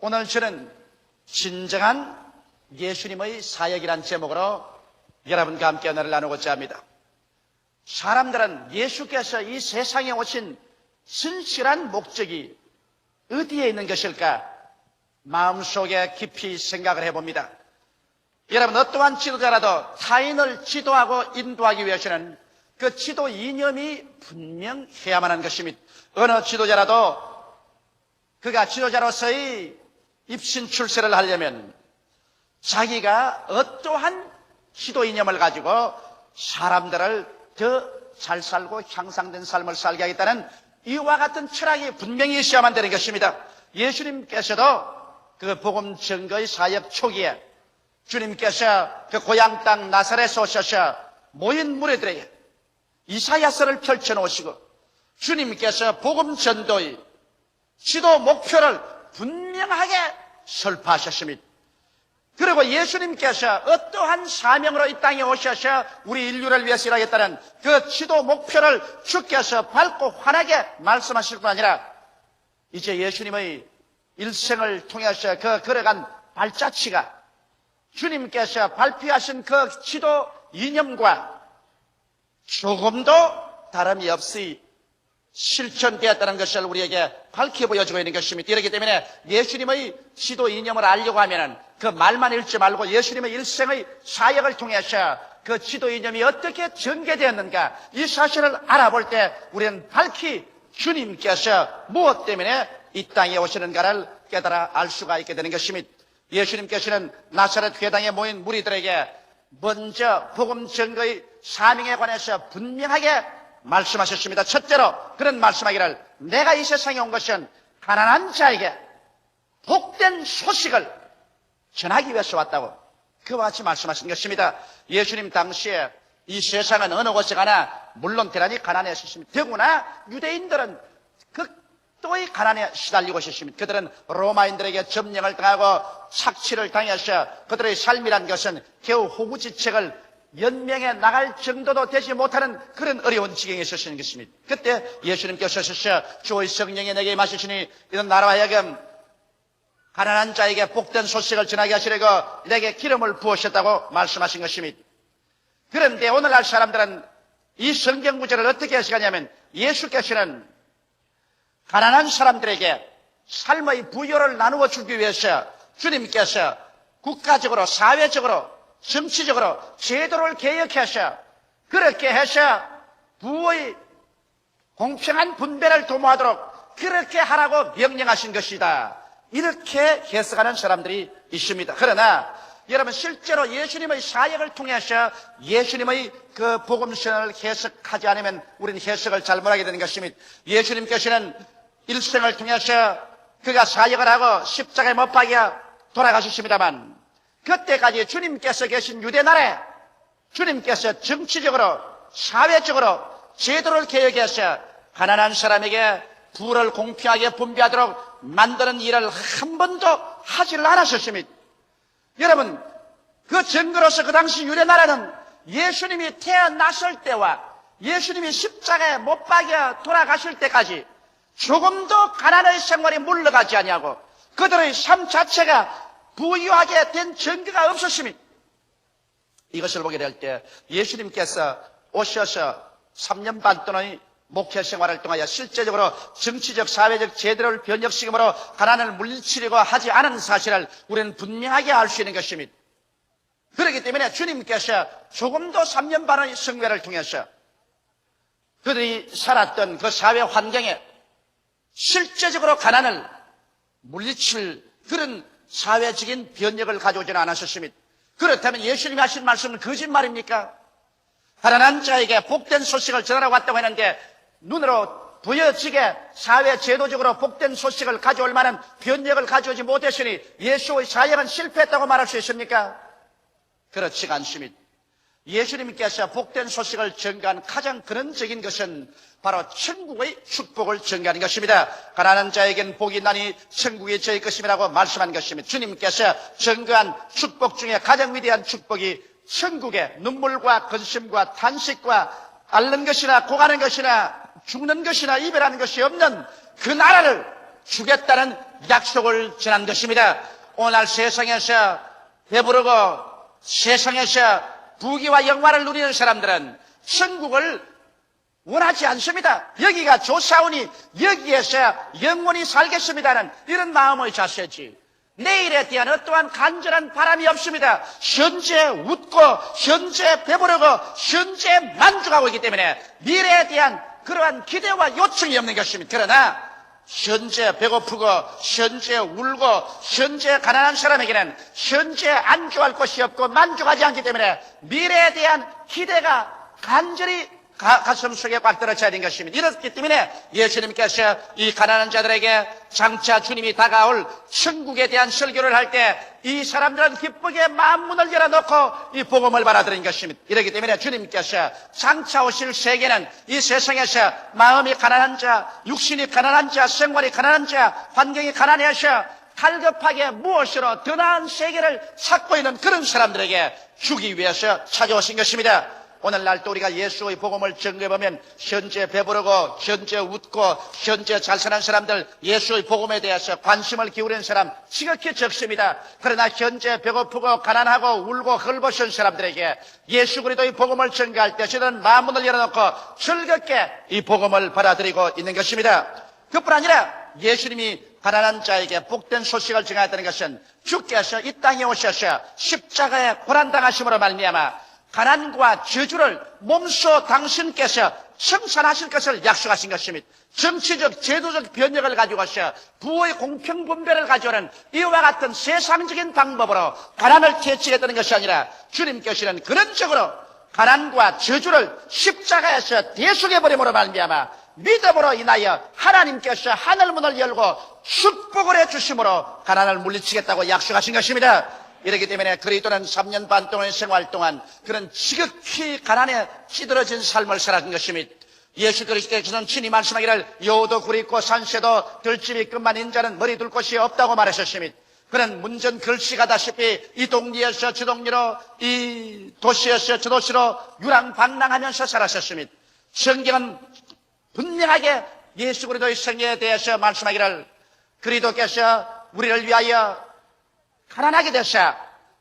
오늘 저는 진정한 예수님의 사역이란 제목으로 여러분과 함께 언어를 나누고자 합니다. 사람들은 예수께서 이 세상에 오신 진실한 목적이 어디에 있는 것일까 마음속에 깊이 생각을 해봅니다. 여러분, 어떠한 지도자라도 타인을 지도하고 인도하기 위해서는 그 지도 이념이 분명해야만 하는 것입니다. 어느 지도자라도 그가 지도자로서의 입신 출세를 하려면 자기가 어떠한 지도 이념을 가지고 사람들을 더 잘 살고 향상된 삶을 살게 하겠다는 이와 같은 철학이 분명히 있어야만 되는 것입니다. 예수님께서도 그 복음 증거의 사역 초기에 주님께서 그 고향 땅 나사렛에 오셔서 모인 무리들에게 이사야서를 펼쳐놓으시고 주님께서 복음 전도의 지도 목표를 분명하게 설파하셨습니다. 그리고 예수님께서 어떠한 사명으로 이 땅에 오셔서 우리 인류를 위해서 일하겠다는 그 지도 목표를 주께서 밝고 환하게 말씀하실 뿐 아니라 이제 예수님의 일생을 통해서 그 걸어간 발자취가 주님께서 발표하신 그 지도 이념과 조금도 다름이 없이 실천되었다는 것을 우리에게 밝혀 보여주고 있는 것입니다. 이렇기 때문에 예수님의 지도 이념을 알려고 하면 그 말만 읽지 말고 예수님의 일생의 사역을 통해서 그 지도 이념이 어떻게 전개되었는가 이 사실을 알아볼 때 우리는 밝히 주님께서 무엇 때문에 이 땅에 오시는가를 깨달아 알 수가 있게 되는 것입니다. 예수님께서는 나사렛 회당에 모인 무리들에게 먼저 복음 증거의 사명에 관해서 분명하게 말씀하셨습니다. 첫째로 그런 말씀하기를 내가 이 세상에 온 것은 가난한 자에게 복된 소식을 전하기 위해서 왔다고 그와 같이 말씀하신 것입니다. 예수님 당시에 이 세상은 어느 곳에 가나 물론 대단히 가난했었습니다. 더구나 유대인들은 극도의 가난에 시달리고 있었습니다. 그들은 로마인들에게 점령을 당하고 착취를 당해서 그들의 삶이란 것은 겨우 호구지책을 연명에 나갈 정도도 되지 못하는 그런 어려운 지경에 있었던 것입니다. 그때 예수님께서 오셔서 주의 성령이 내게 임하시니 이런 나라와 하여금 가난한 자에게 복된 소식을 전하게 하시려고 내게 기름을 부으셨다고 말씀하신 것입니다. 그런데 오늘날 사람들은 이 성경 구절을 어떻게 해석하냐면 예수께서는 가난한 사람들에게 삶의 부여를 나누어 주기 위해서 주님께서 국가적으로 사회적으로 정치적으로 제도를 개혁해서 그렇게 해서 부의 공평한 분배를 도모하도록 그렇게 하라고 명령하신 것이다. 이렇게 해석하는 사람들이 있습니다. 그러나 여러분 실제로 예수님의 사역을 통해서 예수님의 그 복음선을 해석하지 않으면 우리는 해석을 잘못하게 되는 것입니다. 예수님께서는 일생을 통해서 그가 사역을 하고 십자가에 못 박여 돌아가셨습니다만 그때까지 주님께서 계신 유대나라에 주님께서 정치적으로 사회적으로 제도를 개혁해서 가난한 사람에게 부를 공평하게 분배하도록 만드는 일을 한 번도 하지를 않으셨습니다. 여러분 그 증거로서 그 당시 유대나라는 예수님이 태어났을 때와 예수님이 십자가에 못 박여 돌아가실 때까지 조금도 가난의 생활이 물러가지 아니하고 그들의 삶 자체가 부유하게 된 증거가 없었습니다. 이것을 보게 될 때 예수님께서 오셔서 3년 반 동안의 목회 생활을 통하여 실제적으로 정치적 사회적 제도를 변혁시킴으로 가난을 물리치려고 하지 않은 사실을 우리는 분명하게 알 수 있는 것입니다. 그렇기 때문에 주님께서 조금도 3년 반의 성회를 통해서 그들이 살았던 그 사회 환경에 실제적으로 가난을 물리칠 그런 사회적인 변혁을 가져오지는 않으셨습니다. 그렇다면 예수님이 하신 말씀은 거짓말입니까? 가난한 자에게 복된 소식을 전하라고 왔다고 했는데 눈으로 보여지게 사회 제도적으로 복된 소식을 가져올 만한 변혁을 가져오지 못했으니 예수의 사역은 실패했다고 말할 수 있습니까? 그렇지가 않습니다. 예수님께서 복된 소식을 전가한 가장 근원적인 것은 바로 천국의 축복을 전가하는 것입니다. 가난한 자에겐 복이 있나니 천국이 저희 것임이라고 말씀한 것입니다. 주님께서 전가한 축복 중에 가장 위대한 축복이 천국에 눈물과 근심과 탄식과 앓는 것이나 고가는 것이나 죽는 것이나 이별하는 것이 없는 그 나라를 주겠다는 약속을 전한 것입니다. 오늘 세상에서 배부르고 세상에서 부귀와 영화를 누리는 사람들은 천국을 원하지 않습니다. 여기가 좋사오니 여기에서 영원히 살겠습니다는 이런 마음의 자세지, 내일에 대한 어떠한 간절한 바람이 없습니다. 현재 웃고 현재 배부르고 현재 만족하고 있기 때문에 미래에 대한 그러한 기대와 요청이 없는 것입니다. 그러나 현재 배고프고 현재 울고 현재 가난한 사람에게는 현재 안주할 것이 없고 만족하지 않기 때문에 미래에 대한 기대가 간절히 가슴 속에 꽉 들어쳐야 되는 것입니다. 이렇기 때문에 예수님께서 이 가난한 자들에게 장차 주님이 다가올 천국에 대한 설교를 할 때 이 사람들은 기쁘게 마음문을 열어놓고 이 복음을 받아들인 것입니다. 이렇기 때문에 주님께서 장차 오실 세계는 이 세상에서 마음이 가난한 자, 육신이 가난한 자, 생활이 가난한 자, 환경이 가난해서 갈급하게 무엇으로 더 나은 세계를 찾고 있는 그런 사람들에게 주기 위해서 찾아오신 것입니다. 오늘날 또 우리가 예수의 복음을 전개해보면 현재 배부르고 현재 웃고 현재 잘 사는 사람들, 예수의 복음에 대해서 관심을 기울이는 사람 지극히 적습니다. 그러나 현재 배고프고 가난하고 울고 헐벗은 사람들에게 예수 그리스도의 복음을 전개할 때 저는 마음문을 열어놓고 즐겁게 이 복음을 받아들이고 있는 것입니다. 그뿐 아니라 예수님이 가난한 자에게 복된 소식을 전하였다는 것은 주께서 이 땅에 오셔서 십자가에 고난당하심으로 말미암아 가난과 저주를 몸소 당신께서 청산하실 것을 약속하신 것입니다. 정치적, 제도적 변혁을 가지고서 부의 공평분배를 가져오는 이와 같은 세상적인 방법으로 가난을 퇴치했다는 것이 아니라 주님께서는 근원적으로 가난과 저주를 십자가에서 대속해버림으로 말미암아 믿음으로 인하여 하나님께서 하늘문을 열고 축복을 해주심으로 가난을 물리치겠다고 약속하신 것입니다. 이렇기 때문에 그리스도는 3년 반 동안의 생활 동안 그런 지극히 가난에 찌들어진 삶을 살아간 것입니다. 예수 그리스도께서는 친히 말씀하기를 여우도 굴이 있고 산새도 들짐이 끝만 인자는 머리 둘 곳이 없다고 말하셨습니다. 그는 문전 글씨가다시피 이 동리에서 저 동리로 이 도시에서 저 도시로 유랑방랑하면서 살았었습니다. 성경은 분명하게 예수 그리스도의 생애에 대해서 말씀하기를 그리스도께서 우리를 위하여 가난하게 되셔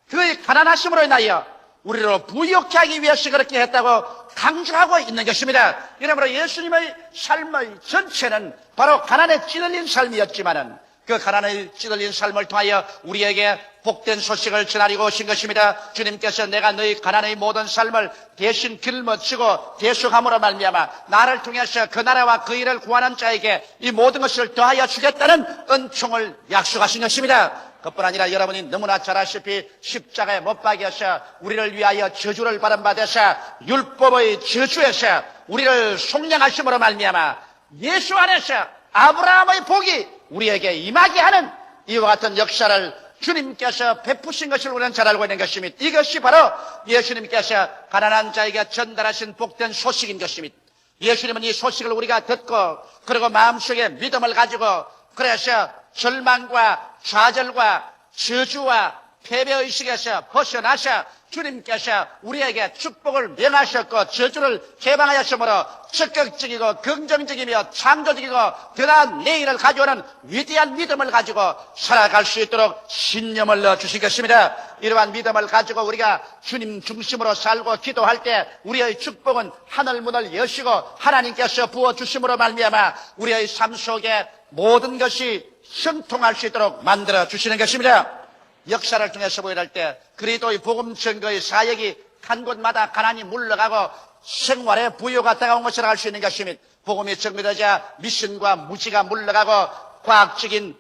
그의 가난하심으로 인하여 우리로 부유케 하기 위해서 그렇게 했다고 강조하고 있는 것입니다. 이러므로 예수님의 삶의 전체는 바로 가난에 찌들린 삶이었지만은 그 가난에 찌들린 삶을 통하여 우리에게 복된 소식을 전하려고 오신 것입니다. 주님께서 내가 너희 가난의 모든 삶을 대신 길머치고 대속함으로 말미암아 나를 통해서 그 나라와 그 일을 구하는 자에게 이 모든 것을 더하여 주겠다는 은총을 약속하신 것입니다. 그뿐 아니라 여러분이 너무나 잘 아시피 십자가에 못 박여서 우리를 위하여 저주를 받은 바 되사 율법의 저주에서 우리를 속량하심으로 말미암아 예수 안에서 아브라함의 복이 우리에게 임하게 하는 이와 같은 역사를 주님께서 베푸신 것을 우리는 잘 알고 있는 것입니다. 이것이 바로 예수님께서 가난한 자에게 전달하신 복된 소식인 것입니다. 예수님은 이 소식을 우리가 듣고 그리고 마음속에 믿음을 가지고 그래서 절망과 좌절과 저주와 패배의식에서 벗어나셔 주님께서 우리에게 축복을 명하셨고 저주를 개방하였으므로 적극적이고 긍정적이며 창조적이고 더 나은 내일을 가져오는 위대한 믿음을 가지고 살아갈 수 있도록 신념을 넣어주신 것입니다. 이러한 믿음을 가지고 우리가 주님 중심으로 살고 기도할 때 우리의 축복은 하늘문을 여시고 하나님께서 부어주심으로 말미암아 우리의 삶 속에 모든 것이 형통할 수 있도록 만들어 주시는 것입니다. 역사를 통해서 보여할 때 그리스도의 복음 증거의 사역이 한 곳마다 가난이 물러가고 생활에 부유가 다가온 것을 알 수 있는 것입니다. 복음이 증거되자 미신과 무지가 물러가고 과학적인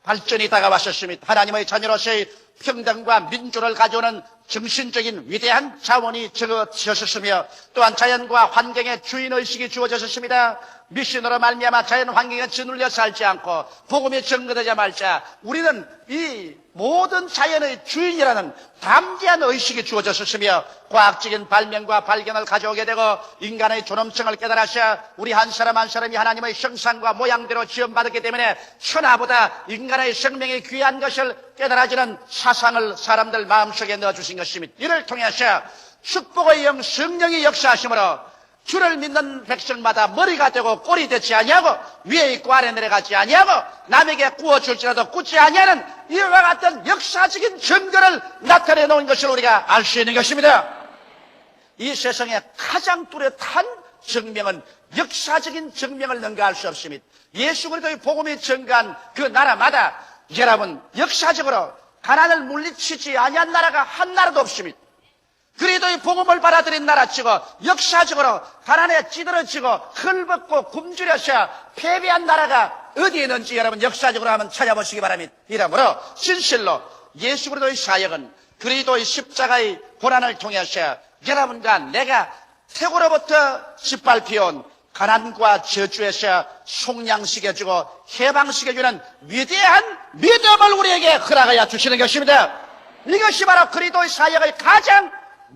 발전이 다가왔었습니다. 하나님의 자녀로서의 평등과 민주를 가져오는 정신적인 위대한 자원이 적어졌었으며 또한 자연과 환경의 주인의식이 주어졌습니다. 미신으로 말미암아 자연 환경에 짓눌려 살지 않고 복음이 증거되자 말자 우리는 이 모든 자연의 주인이라는 담대한 의식이 주어졌으며 과학적인 발명과 발견을 가져오게 되고 인간의 존엄성을 깨달아서 우리 한 사람 한 사람이 하나님의 형상과 모양대로 지음받았기 때문에 천하보다 인간의 생명이 귀한 것을 깨달아지는 사상을 사람들 마음속에 넣어주신 것입니다. 이를 통해서 축복의 영 성령이 역사하심으로 주를 믿는 백성마다 머리가 되고 꼴이 되지 아니하고 위에 있고 아래 내려가지 아니하고 남에게 구워줄지라도 굳지 아니하는 이와 같은 역사적인 증거를 나타내 놓은 것을 우리가 알 수 있는 것입니다. 이 세상에 가장 뚜렷한 증명은 역사적인 증명을 능가할 수 없습니다. 예수 그리스도의 복음이 증가한 그 나라마다 여러분 역사적으로 가난을 물리치지 아니한 나라가 한 나라도 없습니다. 그리스도의 복음을 받아들인 나라치고 역사적으로 가난에 찌들어지고 헐벗고 굶주려서 패배한 나라가 어디 있는지 여러분 역사적으로 한번 찾아보시기 바랍니다. 이러므로 진실로 예수 그리스도의 사역은 그리스도의 십자가의 고난을 통해서 여러분과 내가 태고로부터 짓밟혀온 가난과 저주에서 속량시켜주고 해방시켜주는 위대한 믿음을 우리에게 허락하여 주시는 것입니다. 이것이 바로 그리스도의 사역의 가장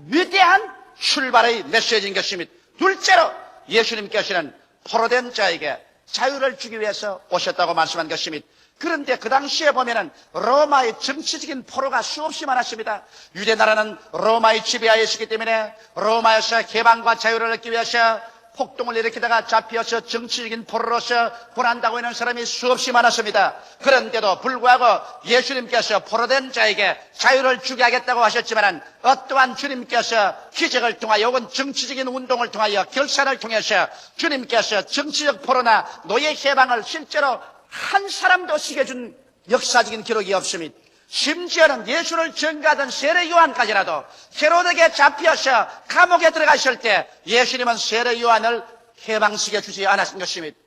위대한 출발의 메시지인 것입니다. 둘째로 예수님께서는 포로된 자에게 자유를 주기 위해서 오셨다고 말씀한 것입니다. 그런데 그 당시에 보면은 로마의 정치적인 포로가 수없이 많았습니다. 유대 나라는 로마의 지배하에 있었기 때문에 로마에서 개방과 자유를 얻기 위해서 폭동을 일으키다가 잡혀서 정치적인 포로로서 고난당하고 있는 사람이 수없이 많았습니다. 그런데도 불구하고 예수님께서 포로된 자에게 자유를 주게 하겠다고 하셨지만 어떠한 주님께서 기적을 통하여 혹은 정치적인 운동을 통하여 결산을 통해서 주님께서 정치적 포로나 노예 해방을 실제로 한 사람도 시켜준 역사적인 기록이 없습니다. 심지어는 예수를 전가하던 세례 요한까지라도 헤로드에게 잡혀서 감옥에 들어가실 때 예수님은 세례 요한을 해방시켜 주지 않았던 것입니다.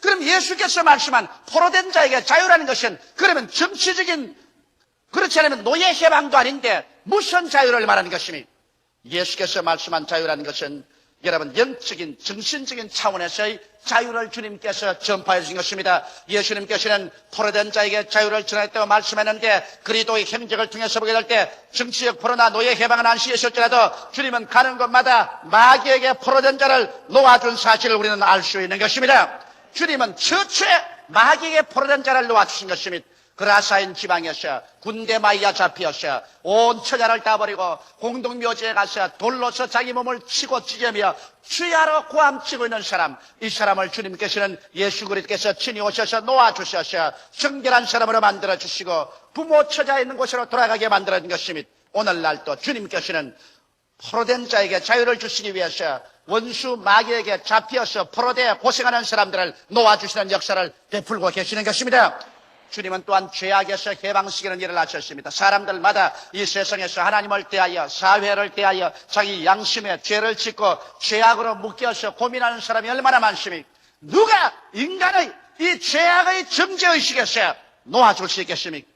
그럼 예수께서 말씀한 포로된 자에게 자유라는 것은 그러면 정치적인 그렇지 않으면 노예 해방도 아닌데 무슨 자유를 말하는 것입니까? 예수께서 말씀한 자유라는 것은 여러분 영적인 정신적인 차원에서의 자유를 주님께서 전파해 주신 것입니다. 예수님께서는 포로된 자에게 자유를 전하였다고 말씀했는데 그리스도의 행적을 통해서 보게 될 때 정치적 포로나 노예 해방은 안 시켰을지라도 주님은 가는 곳마다 마귀에게 포로된 자를 놓아준 사실을 우리는 알 수 있는 것입니다. 주님은 처처에 마귀에게 포로된 자를 놓아주신 것입니다. 그라사인 지방에서 군대 마이야 잡혀서 온 처자를 다 버리고 공동묘지에 가서 돌로서 자기 몸을 치고 찢으며 주야로 고함치고 있는 사람, 이 사람을 주님께서는 예수 그리스도께서 친히 오셔서 놓아주셔서 정결한 사람으로 만들어주시고 부모 처자 있는 곳으로 돌아가게 만들어준 것입니다. 오늘날 또 주님께서는 포로된 자에게 자유를 주시기 위해서 원수 마귀에게 잡혀서 포로되어 고생하는 사람들을 놓아주시는 역사를 베풀고 계시는 것입니다. 주님은 또한 죄악에서 해방시키는 일을 하셨습니다. 사람들마다 이 세상에서 하나님을 대하여 사회를 대하여 자기 양심에 죄를 짓고 죄악으로 묶여서 고민하는 사람이 얼마나 많습니까? 누가 인간의 이 죄악의 정죄의식에서 놓아줄 수 있겠습니까?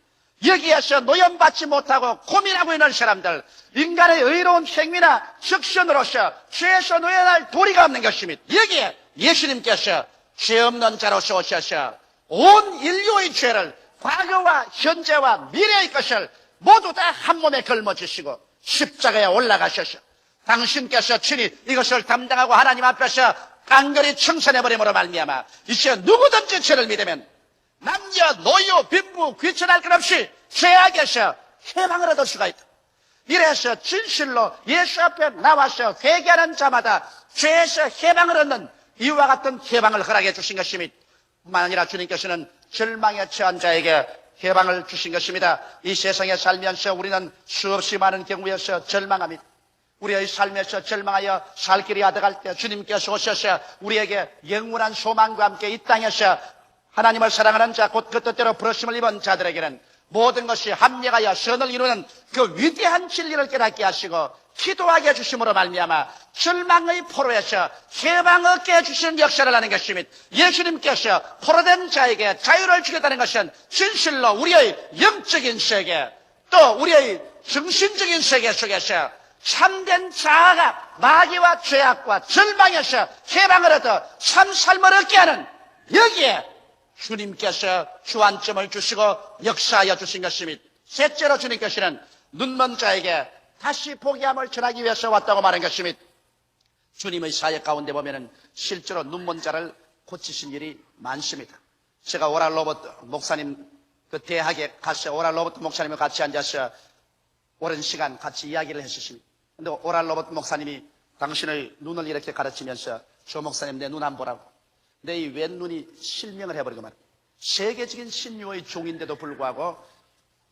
여기에서 노염받지 못하고 고민하고 있는 사람들, 인간의 의로운 행위나 적선으로서 죄에서 놓여날 도리가 없는 것입니다. 여기에 예수님께서 죄 없는 자로서 오셔서 온 인류의 죄를 과거와 현재와 미래의 것을 모두 다 한 몸에 걸머지시고 십자가에 올라가셔서 당신께서 친히 이것을 담당하고 하나님 앞에서 깡그리 청산해버림으로 말미암아 이제 누구든지 죄를 믿으면 남녀, 노유, 빈부, 귀천할 것 없이 죄악에서 해방을 얻을 수가 있다. 이래서 진실로 예수 앞에 나와서 회개하는 자마다 죄에서 해방을 얻는 이와 같은 해방을 허락해 주신 것입니다. 뿐만 아니라 주님께서는 절망에 처한 자에게 해방을 주신 것입니다. 이 세상에 살면서 우리는 수없이 많은 경우에서 절망합니다. 우리의 삶에서 절망하여 살 길이 아득할 때 주님께서 오셔서 우리에게 영원한 소망과 함께 이 땅에서 하나님을 사랑하는 자, 곧 그 뜻대로 부르심을 입은 자들에게는 모든 것이 합력하여 선을 이루는 그 위대한 진리를 깨닫게 하시고 기도하게 해주심으로 말미암아 절망의 포로에서 해방 얻게 해주시는 역사를 하는 것입니다. 예수님께서 포로된 자에게 자유를 주겠다는 것은 진실로 우리의 영적인 세계 또 우리의 정신적인 세계 속에서 참된 자아가 마귀와 죄악과 절망에서 해방을 얻어 참 삶을 얻게 하는 여기에 주님께서 주안점을 주시고 역사하여 주신 것입니다. 셋째로 주님께서는 눈먼 자에게 다시 보게 함을 전하기 위해서 왔다고 말한 것입니다. 주님의 사역 가운데 보면은 실제로 눈먼 자를 고치신 일이 많습니다. 제가 오랄 로버트 목사님 그 대학에 가서 오랄 로버트 목사님과 같이 앉아서 오랜 시간 같이 이야기를 했었습니다. 근데 오랄 로버트 목사님이 당신의 눈을 이렇게 가르치면서 조 목사님 내 눈 안 보라고. 내 이 왼눈이 실명을 해버리고 말이야. 세계적인 신유의 종인데도 불구하고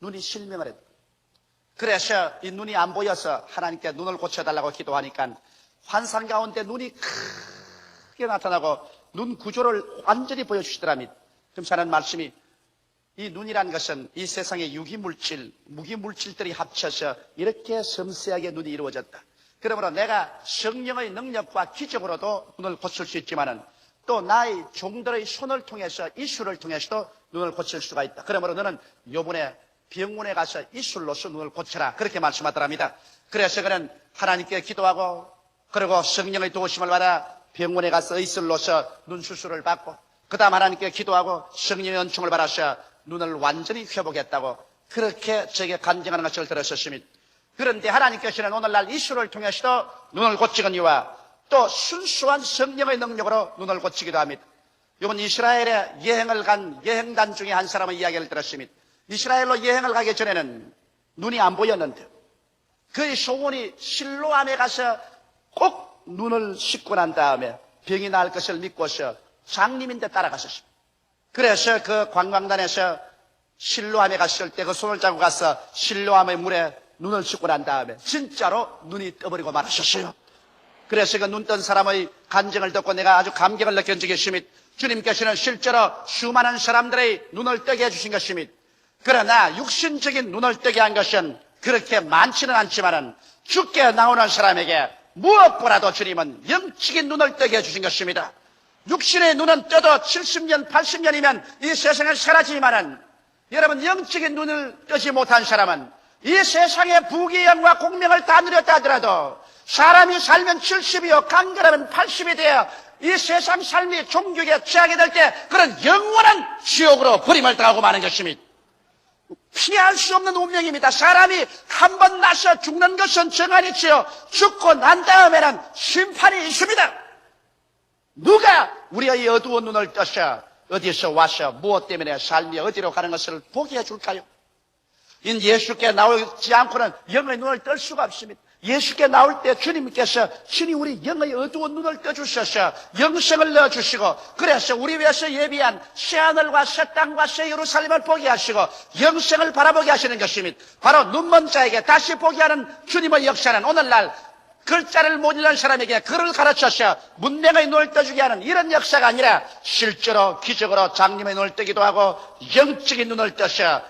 눈이 실명을 했다. 그래서 이 눈이 안 보여서 하나님께 눈을 고쳐달라고 기도하니까 환상 가운데 눈이 크게 나타나고 눈 구조를 완전히 보여주시더랍니다. 그럼 하는 말씀이 이 눈이란 것은 이 세상의 유기물질, 무기물질들이 합쳐서 이렇게 섬세하게 눈이 이루어졌다. 그러므로 내가 성령의 능력과 기적으로도 눈을 고칠 수 있지만은 또 나의 종들의 손을 통해서 이술을 통해서도 눈을 고칠 수가 있다. 그러므로 너는 요번에 병원에 가서 이술로서 눈을 고쳐라. 그렇게 말씀하더랍니다. 그래서 그는 하나님께 기도하고 그리고 성령의 도우심을 받아 병원에 가서 이술로서 눈 수술을 받고 그 다음 하나님께 기도하고 성령의 은총을 받아서 눈을 완전히 회복했다고 그렇게 제게 간증하는 것을 들었었습니다. 그런데 하나님께서는 오늘날 이술을 통해서도 눈을 고치거니와 또 순수한 성령의 능력으로 눈을 고치기도 합니다. 이번 이스라엘에 여행을 간 여행단 중에 한 사람의 이야기를 들었습니다. 이스라엘로 여행을 가기 전에는 눈이 안 보였는데 그의 소원이 실로암에 가서 꼭 눈을 씻고 난 다음에 병이 나을 것을 믿고서 장님인데 따라갔었습니다. 그래서 그 관광단에서 실로암에 갔을 때 그 손을 잡고 가서 실로암의 물에 눈을 씻고 난 다음에 진짜로 눈이 떠버리고 말았었어요. 그래서 그 눈 뜬 사람의 간증을 듣고 내가 아주 감격을 느낀 적이 있습니다. 주님께서는 실제로 수많은 사람들의 눈을 뜨게 해주신 것입니다. 그러나 육신적인 눈을 뜨게 한 것은 그렇게 많지는 않지만은 죽게 나오는 사람에게 무엇보다도 주님은 영적인 눈을 뜨게 해주신 것입니다. 육신의 눈은 떠도 70년, 80년이면 이 세상을 사라지지만은 여러분 영적인 눈을 뜨지 못한 사람은 이 세상의 부귀영과 공명을 다 누렸다 하더라도 사람이 살면 70이요 강건하면 80이 되어 이 세상 삶이 종교에 취하게 될 때 그런 영원한 지옥으로 버림을 당하고 마는 것입니다. 피할 수 없는 운명입니다. 사람이 한 번 나서 죽는 것은 정한이지요. 죽고 난 다음에는 심판이 있습니다. 누가 우리의 어두운 눈을 떠서 어디서 와서 무엇 때문에 삶이 어디로 가는 것을 보게 해줄까요? 예수께 나오지 않고는 영의 눈을 뜰 수가 없습니다. 예수께 나올 때 주님께서 친히 우리 영의 어두운 눈을 떠주셔서 영생을 넣어주시고 그래서 우리 위해서 예비한 새하늘과 새 땅과 새 예루살렘을 보게 하시고 영생을 바라보게 하시는 것입니다. 바로 눈먼 자에게 다시 보게 하는 주님의 역사는 오늘날 글자를 못 읽는 사람에게 글을 가르쳐서 문맹의 눈을 떠주게 하는 이런 역사가 아니라 실제로 기적으로 장님의 눈을 뜨기도 하고 영적인 눈을 떠서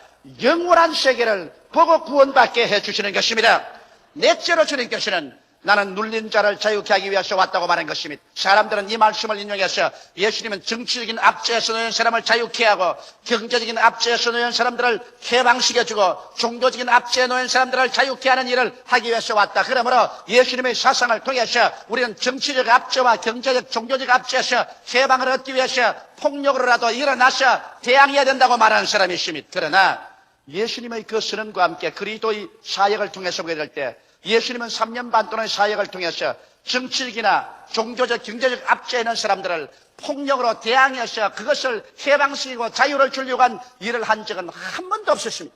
영원한 세계를 보고 구원받게 해주시는 것입니다. 넷째로 주님께서는 나는 눌린 자를 자유케 하기 위해서 왔다고 말한 것입니다. 사람들은 이 말씀을 인용해서 예수님은 정치적인 압제에서 놓인 사람을 자유케 하고 경제적인 압제에서 놓인 사람들을 해방시켜주고 종교적인 압제에 놓인 사람들을 자유케 하는 일을 하기 위해서 왔다. 그러므로 예수님의 사상을 통해서 우리는 정치적 압제와 경제적 종교적 압제에서 해방을 얻기 위해서 폭력으로라도 일어나서 대항해야 된다고 말하는 사람이 있습니다. 그러나 예수님의 그 선언과 함께 그리스도의 사역을 통해서 보게 될 때 예수님은 3년 반 동안의 사역을 통해서 정치적이나 종교적, 경제적 압제에 있는 사람들을 폭력으로 대항해서 그것을 해방시키고 자유를 주려고 한 일을 한 적은 한 번도 없었습니다.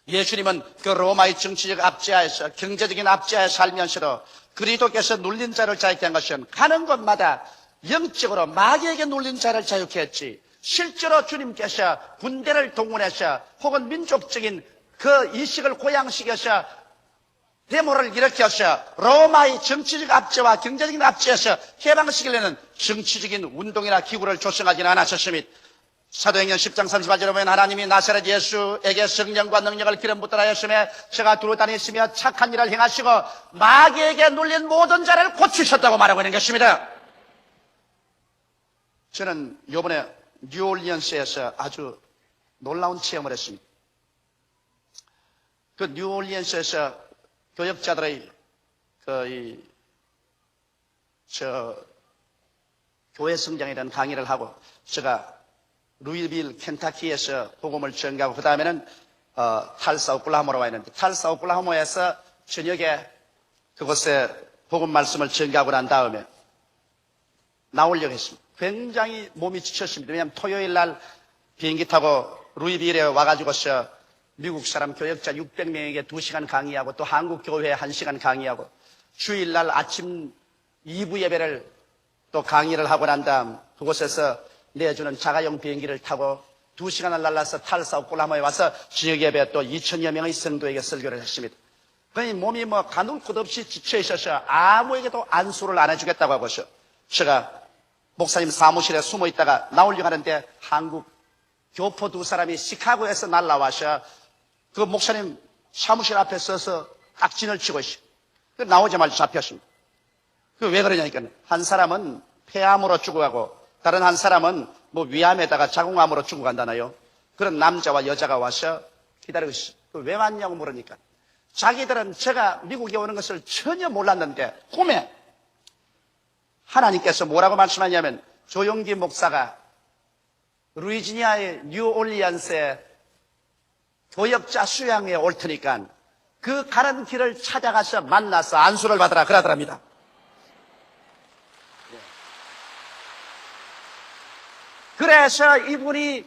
예수님은 그 로마의 정치적 압제하에서 경제적인 압제하에 살면서도 그리스도께서 눌린 자를 자유케 한 것은 가는 곳마다 영적으로 마귀에게 눌린 자를 자유케 했지 실제로 주님께서 군대를 동원해서 혹은 민족적인 그 이식을 고양시켜서 데모를 일으켜서 로마의 정치적 압제와 경제적인 압제에서 해방시키려는 정치적인 운동이나 기구를 조성하지는 않았었습니다. 사도행전 10장 38절에 보면 하나님이 나사렛 예수에게 성령과 능력을 기름 붓더라 하였으며 저가 두루 다니시며 착한 일을 행하시고 마귀에게 눌린 모든 자를 고치셨다고 말하고 있는 것입니다. 저는 이번에 뉴올리언스에서 아주 놀라운 체험을 했습니다. 그 뉴올리언스에서 교역자들의 교회 성장이라는 강의를 하고 제가 루이빌 켄타키에서 복음을 전가하고 그 다음에는 탈사 오클라호마로 와 있는데 탈사 오클라호마에서 저녁에 그곳에 복음 말씀을 전가하고 난 다음에 나오려고 했습니다. 굉장히 몸이 지쳤습니다. 왜냐하면 토요일 날 비행기 타고 루이빌에 와가지고서 미국 사람 교역자 600명에게 2시간 강의하고 또 한국 교회에 1시간 강의하고 주일날 아침 2부 예배를 또 강의를 하고 난 다음 그곳에서 내주는 자가용 비행기를 타고 2시간을 날라서 탈사 오클라호마에 와서 지역 예배 또 2,000여 명의 성도에게 설교를 했습니다. 그러니 몸이 가눌 곳 없이 지쳐 있어서 아무에게도 안수를 안 해주겠다고 하고서 제가 목사님 사무실에 숨어 있다가 나오려고 하는데 한국 교포 2사람이 시카고에서 날라와서 그 목사님 사무실 앞에 서서 딱진을 치고 있어요. 나오자마자 잡혔습니다. 왜 그러냐니까 한 사람은 폐암으로 죽어가고 다른 한 사람은 위암에다가 자궁암으로 죽어간다나요. 그런 남자와 여자가 와서 기다리고 있어요. 왜 왔냐고 물으니까 자기들은 제가 미국에 오는 것을 전혀 몰랐는데 꿈에 하나님께서 뭐라고 말씀하냐면 조용기 목사가 루이지니아의 뉴올리언스에 교역자 수양회에 올 테니까 그 가는 길을 찾아가서 만나서 안수를 받으라 그러더랍니다. 그래서 이분이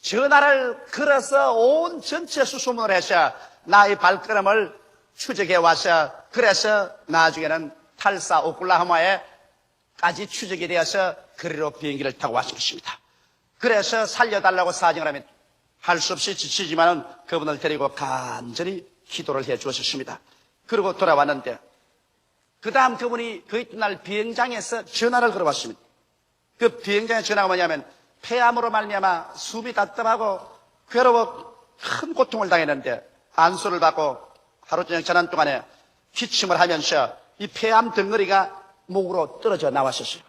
전화를 걸어서 온 전체 수소문을 해서 나의 발걸음을 추적해 와서 그래서 나중에는 탈사 오클라호마에까지 추적이 되어서 거리로 비행기를 타고 왔습니다. 그래서 살려달라고 사정을 하면 할 수 없이 지치지만은 그분을 데리고 간절히 기도를 해 주었습니다. 그리고 돌아왔는데 그 다음 그분이 그 이튿날 비행장에서 전화를 걸어왔습니다. 그 비행장의 전화가 뭐냐면 폐암으로 말미암아 숨이 답답하고 괴로워 큰 고통을 당했는데 안수를 받고 하루 저녁 지난 동안에 기침을 하면서 이 폐암 덩어리가 목으로 떨어져 나왔었어요.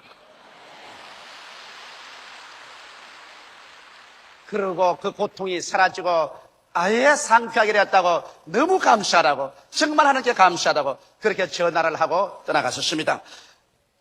그리고 그 고통이 사라지고 아예 상쾌하게 되었다고 너무 감사하다고 정말 하나님께 감사하다고 그렇게 전화를 하고 떠나갔었습니다.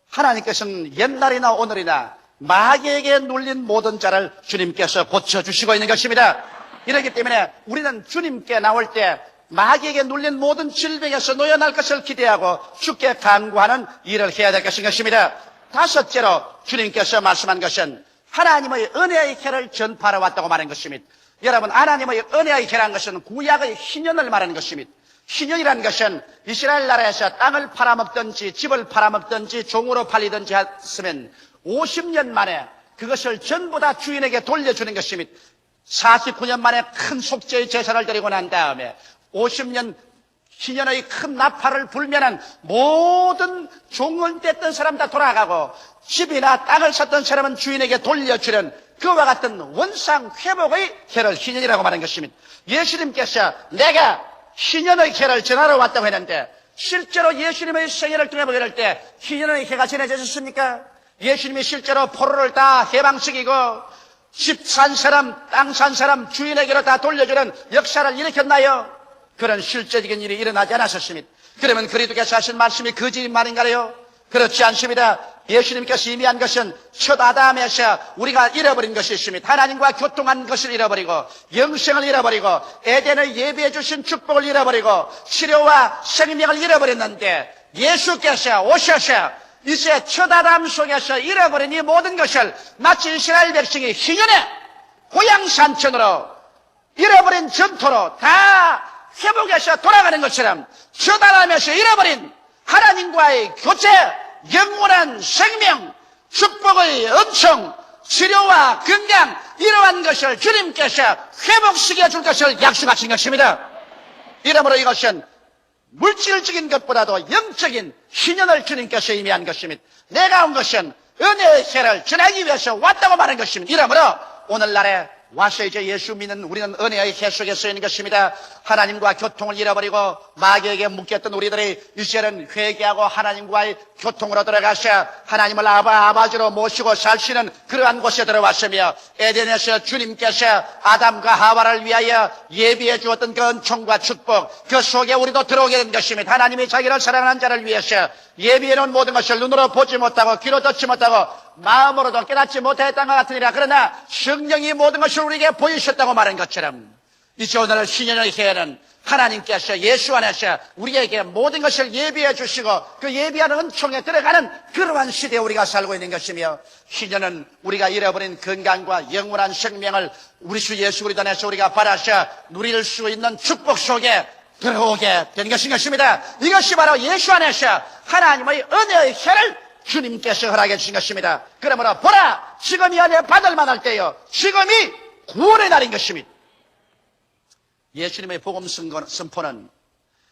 하나님께서는 옛날이나 오늘이나 마귀에게 눌린 모든 자를 주님께서 고쳐주시고 있는 것입니다. 이렇기 때문에 우리는 주님께 나올 때 마귀에게 눌린 모든 질병에서 놓여날 것을 기대하고 주께 간구하는 일을 해야 될 것입니다. 다섯째로 주님께서 말씀한 것은 하나님의 은혜의 해를 전파하러 왔다고 말하는 것입니다. 여러분, 하나님의 은혜의 해라는 것은 구약의 희년을 말하는 것입니다. 희년이라는 것은 이스라엘 나라에서 땅을 팔아먹든지 집을 팔아먹든지 종으로 팔리든지 했으면 50년 만에 그것을 전부 다 주인에게 돌려주는 것입니다. 49년 만에 큰 속죄의 제사를 드리고 난 다음에 50년 희년의 큰 나팔을 불면은 모든 종을 뗐던 사람 다 돌아가고 집이나 땅을 샀던 사람은 주인에게 돌려주는 그와 같은 원상 회복의 해를 희년이라고 말하는 것입니다. 예수님께서 내가 희년의 해를 전하러 왔다고 했는데 실제로 예수님의 생애를 통해 보게 될 때 희년의 해가 전해졌습니까? 예수님이 실제로 포로를 다 해방시키고 집 산 사람, 땅 산 사람 주인에게로 다 돌려주는 역사를 일으켰나요? 그런 실제적인 일이 일어나지 않았었습니다. 그러면 그리스도께서 하신 말씀이 거짓 말인가요? 그렇지 않습니다. 예수님께서 이미 한 것은 첫 아담에서 우리가 잃어버린 것이 있습니다. 하나님과 교통한 것을 잃어버리고 영생을 잃어버리고 에덴을 예비해 주신 축복을 잃어버리고 치료와 생명을 잃어버렸는데 예수께서 오셔서 이제 첫 아담 속에서 잃어버린 이 모든 것을 마치 이스라엘 백성이 희년의 고향 산천으로 잃어버린 전토로 다 회복해서 돌아가는 것처럼 첫 아담에서 잃어버린 하나님과의 교제, 영원한 생명, 축복의 은총, 치료와 건강 이러한 것을 주님께서 회복시켜 줄 것을 약속하신 것입니다. 이러므로 이것은 물질적인 것보다도 영적인 희년을 주님께서 이미 한 것입니다. 내가 온 것은 은혜의 해를 전하기 위해서 왔다고 말하는 것입니다. 이러므로 오늘날에 와서 이제 예수 믿는 우리는 은혜의 해 속에 서 있는 것입니다. 하나님과 교통을 잃어버리고 마귀에게 묶였던 우리들이 이제는 회개하고 하나님과의 교통으로 들어가서 하나님을 아버지로 모시고 살 수 있는 그러한 곳에 들어왔으며 에덴에서 주님께서 아담과 하와를 위하여 예비해 주었던 그 은총과 축복 그 속에 우리도 들어오게 된 것입니다. 하나님이 자기를 사랑하는 자를 위해서 예비해 놓은 모든 것을 눈으로 보지 못하고 귀로 듣지 못하고 마음으로도 깨닫지 못했던 것 같으니라. 그러나 성령이 모든 것을 우리에게 보이셨다고 말한 것처럼 이제 오늘 신년의 해에는 하나님께서 예수 안에서 우리에게 모든 것을 예비해 주시고 그 예비하는 은총에 들어가는 그러한 시대에 우리가 살고 있는 것이며 신년은 우리가 잃어버린 건강과 영원한 생명을 우리 주 예수 그리스도 안에서 우리가 받아서 누릴 수 있는 축복 속에 들어오게 된 것인 것입니다. 이것이 바로 예수 안에서 하나님의 은혜의 혀를 주님께서 허락해 주신 것입니다. 그러므로 보라, 지금이 은혜 받을 만할 때요, 지금이 구원의 날인 것입니다. 예수님의 복음 선포는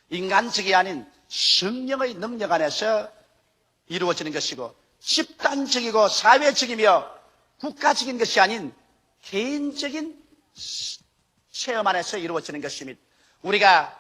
인간적이 아닌 성령의 능력 안에서 이루어지는 것이고, 집단적이고 사회적이며 국가적인 것이 아닌 개인적인 체험 안에서 이루어지는 것입니다. 우리가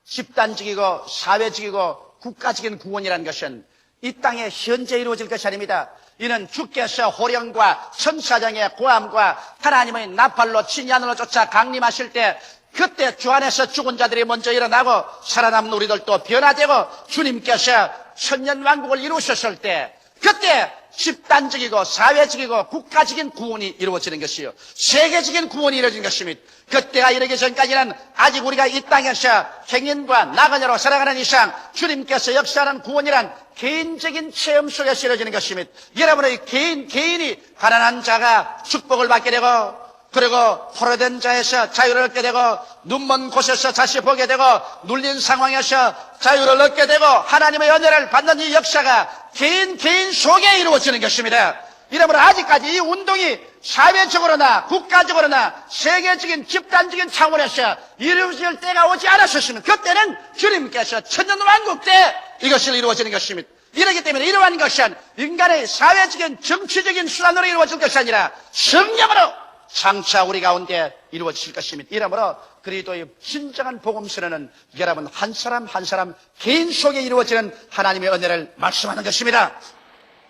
집단적이고 사회적이고 국가적인 구원이라는 것은 이 땅에 현재 이루어질 것이 아닙니다. 이는 주께서 호령과 천사장의 고함과 하나님의 나팔로 진이 하늘로 쫓아 강림하실 때, 그때 주 안에서 죽은 자들이 먼저 일어나고 살아남은 우리들도 변화되고 주님께서 천년왕국을 이루셨을 때, 그때 집단적이고 사회적이고 국가적인 구원이 이루어지는 것이요, 세계적인 구원이 이루어지는 것입니다. 그때가 이르기 전까지는 아직 우리가 이 땅에서 행인과 나그네로 살아가는 이상 주님께서 역사하는 구원이란 개인적인 체험 속에서 이루어지는 것입니다. 여러분의 개인이 가난한 자가 축복을 받게 되고, 그리고 포로된 자에서 자유를 얻게 되고, 눈먼 곳에서 다시 보게 되고, 눌린 상황에서 자유를 얻게 되고, 하나님의 은혜를 받는 이 역사가 개인 속에 이루어지는 것입니다. 이러므로 아직까지 이 운동이 사회적으로나 국가적으로나 세계적인 집단적인 차원에서 이루어질 때가 오지 않았었으면, 그때는 주님께서 천년왕국 때 이것이 이루어지는 것입니다. 이러기 때문에 이러한 것은 인간의 사회적인 정치적인 수단으로 이루어질 것이 아니라 성령으로 장차 우리 가운데 이루어질 것입니다. 이러므로 그리스도의 진정한 복음 선언은 여러분 한 사람 한 사람 개인 속에 이루어지는 하나님의 은혜를 말씀하는 것입니다.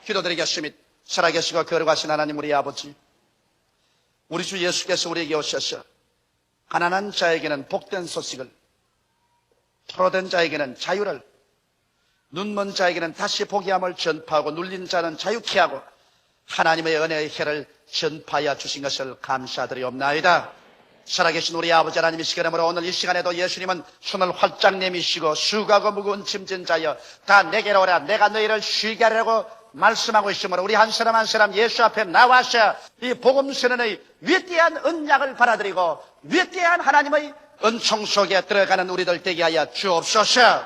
기도드리겠습니다. 살아계시고 거룩하신 하나님 우리 아버지, 우리 주 예수께서 우리에게 오셔서 가난한 자에게는 복된 소식을, 포로된 자에게는 자유를, 눈먼 자에게는 다시 보게 함을 전파하고, 눌린 자는 자유케 하고 하나님의 은혜의 혀를 전파하여 주신 것을 감사드리옵나이다. 살아계신 우리 아버지 하나님, 이 시간으로 오늘 이 시간에도 예수님은 손을 활짝 내미시고 수고하고 무거운 짐진 자여 다 내게로 오라, 내가 너희를 쉬게 하려고 말씀하고 있으므로 우리 한 사람 한 사람 예수 앞에 나와서 이 복음 선언의 위대한 언약을 받아들이고 위대한 하나님의 은총 속에 들어가는 우리들 되게 하여 주옵소서.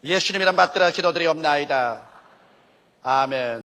예수님 이름 받들어 기도드리옵나이다. 아멘.